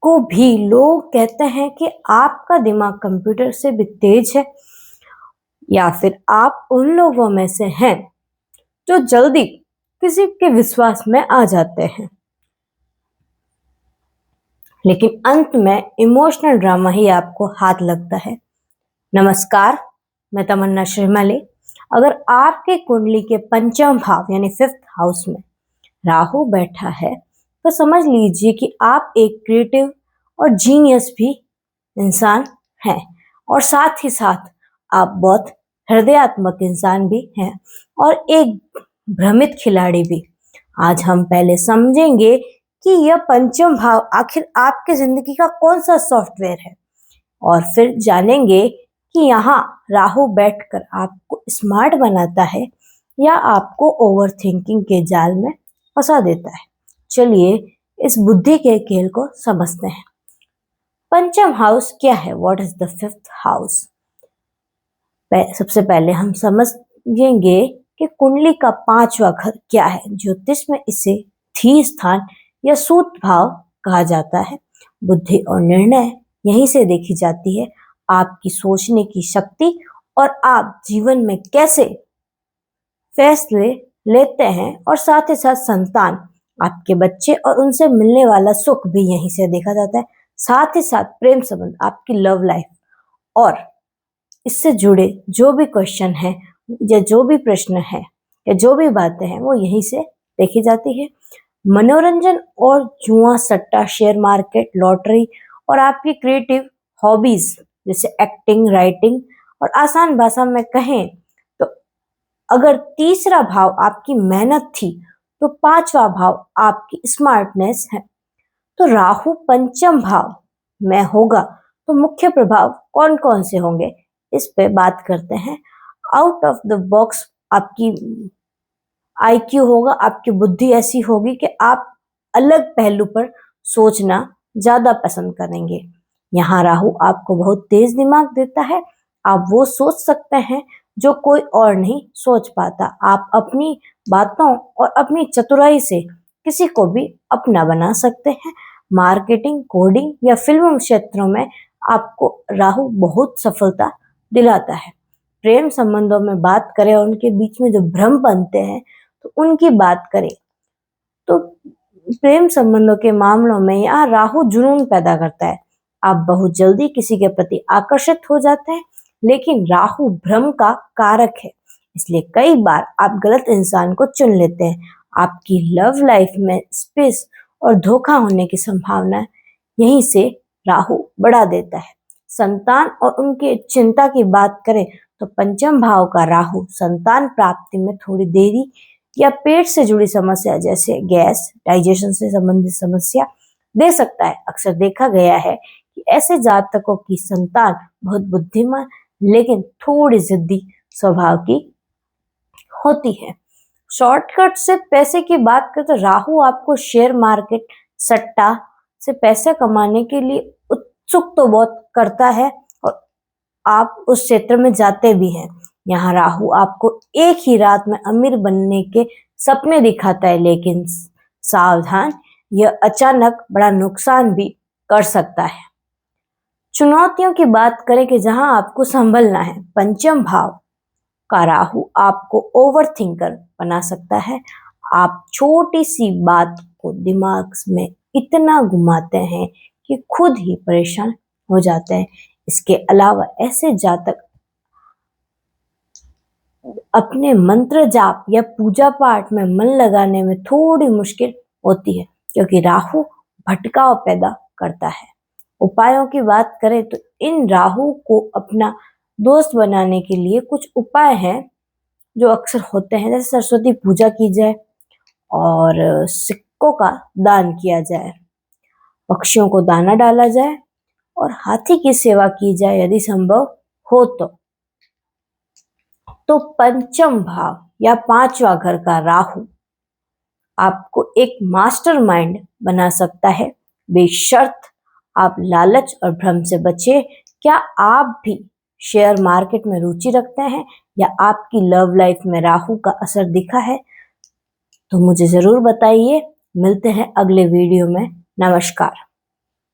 को भी लोग कहते हैं कि आपका दिमाग कंप्यूटर से भी तेज है, या फिर आप उन लोगों में से हैं जो जल्दी किसी के विश्वास में आ जाते हैं, लेकिन अंत में इमोशनल ड्रामा ही आपको हाथ लगता है। नमस्कार, मैं तमन्ना श्रीमाली। अगर आपके कुंडली के पंचम भाव यानी 5th हाउस में राहु बैठा है तो समझ लीजिए कि आप एक क्रिएटिव और जीनियस भी इंसान हैं, और साथ ही साथ आप बहुत हृदयात्मक इंसान भी हैं और एक भ्रमित खिलाड़ी भी। आज हम पहले समझेंगे कि यह पंचम भाव आखिर आपकी जिंदगी का कौन सा सॉफ्टवेयर है, और फिर जानेंगे कि यहाँ राहु बैठकर आपको स्मार्ट बनाता है या आपको ओवरथिंकिंग के जाल में फंसा देता है। चलिए इस बुद्धि के खेल को समझते हैं। पंचम हाउस क्या है? What is the 5th house? सबसे पहले हम समझेंगे कि कुंडली का 5वां घर क्या है। ज्योतिष में इसे धी स्थान या सूत भाव कहा जाता है। बुद्धि और निर्णय यहीं से देखी जाती है, आपकी सोचने की शक्ति और आप जीवन में कैसे फैसले लेते हैं, और साथ ही साथ संतान, आपके बच्चे और उनसे मिलने वाला सुख भी यहीं से देखा जाता है। साथ ही साथ प्रेम संबंध, आपकी लव लाइफ और इससे जुड़े जो भी क्वेश्चन है या जो भी प्रश्न है या जो भी बातें हैं वो यहीं से देखी जाती है। मनोरंजन और जुआ, सट्टा, शेयर मार्केट, लॉटरी और आपकी क्रिएटिव हॉबीज जैसे एक्टिंग, राइटिंग, और आसान भाषा में कहें तो अगर तीसरा भाव आपकी मेहनत थी तो 5वां भाव आपकी स्मार्टनेस है। तो राहु पंचम भाव में होगा तो मुख्य प्रभाव कौन कौन से होंगे, इस पे बात करते हैं। आउट ऑफ द बॉक्स आपकी IQ होगा, आपकी बुद्धि ऐसी होगी कि आप अलग पहलू पर सोचना ज्यादा पसंद करेंगे। यहाँ राहु आपको बहुत तेज दिमाग देता है, आप वो सोच सकते हैं जो कोई और नहीं सोच पाता। आप अपनी बातों और अपनी चतुराई से किसी को भी अपना बना सकते हैं। मार्केटिंग, कोडिंग या फिल्म क्षेत्रों में आपको राहु बहुत सफलता दिलाता है। प्रेम संबंधों में बात करें और उनके बीच में जो भ्रम बनते हैं तो उनकी बात करें तो प्रेम संबंधों के मामलों में यहाँ राहु जुनून पैदा करता है। आप बहुत जल्दी किसी के प्रति आकर्षित हो जाते हैं, लेकिन राहु भ्रम का कारक है, इसलिए कई बार आप गलत इंसान को चुन लेते हैं। आपकी लव लाइफ में स्पेस और धोखा होने की संभावना यहीं से राहु बढ़ा देता है। संतान और उनके चिंता की बात करें तो पंचम भाव का राहु संतान प्राप्ति में थोड़ी देरी या पेट से जुड़ी समस्या जैसे गैस, डाइजेशन से संबंधित समस्या दे सकता है। अक्सर देखा गया है कि ऐसे जातकों की संतान बहुत बुद्धिमान लेकिन थोड़ी जिद्दी स्वभाव की होती है। शॉर्टकट से पैसे की बात करें तो राहु आपको शेयर मार्केट, सट्टा से पैसे कमाने के लिए उत्सुक तो बहुत करता है और आप उस क्षेत्र में जाते भी हैं। यहाँ राहु आपको एक ही रात में अमीर बनने के सपने दिखाता है, लेकिन सावधान, यह अचानक बड़ा नुकसान भी कर सकता है। चुनौतियों की बात करें कि जहां आपको संभलना है, पंचम भाव का राहु आपको ओवरथिंकर बना सकता है। आप छोटी सी बात को दिमाग में इतना घुमाते हैं कि खुद ही परेशान हो जाते हैं। इसके अलावा ऐसे जातक अपने मंत्र जाप या पूजा पाठ में मन लगाने में थोड़ी मुश्किल होती है, क्योंकि राहु भटकाव पैदा करता है। उपायों की बात करें तो इन राहु को अपना दोस्त बनाने के लिए कुछ उपाय हैं जो अक्सर होते हैं, जैसे सरस्वती पूजा की जाए और सिक्कों का दान किया जाए, पक्षियों को दाना डाला जाए और हाथी की सेवा की जाए यदि संभव हो तो पंचम भाव या 5वां घर का राहु आपको एक मास्टरमाइंड बना सकता है। बेशर्त आप लालच और भ्रम से बचे। क्या आप भी शेयर मार्केट में रुचि रखते हैं या आपकी लव लाइफ में राहु का असर दिखा है? तो मुझे जरूर बताइए। मिलते हैं अगले वीडियो में। नमस्कार।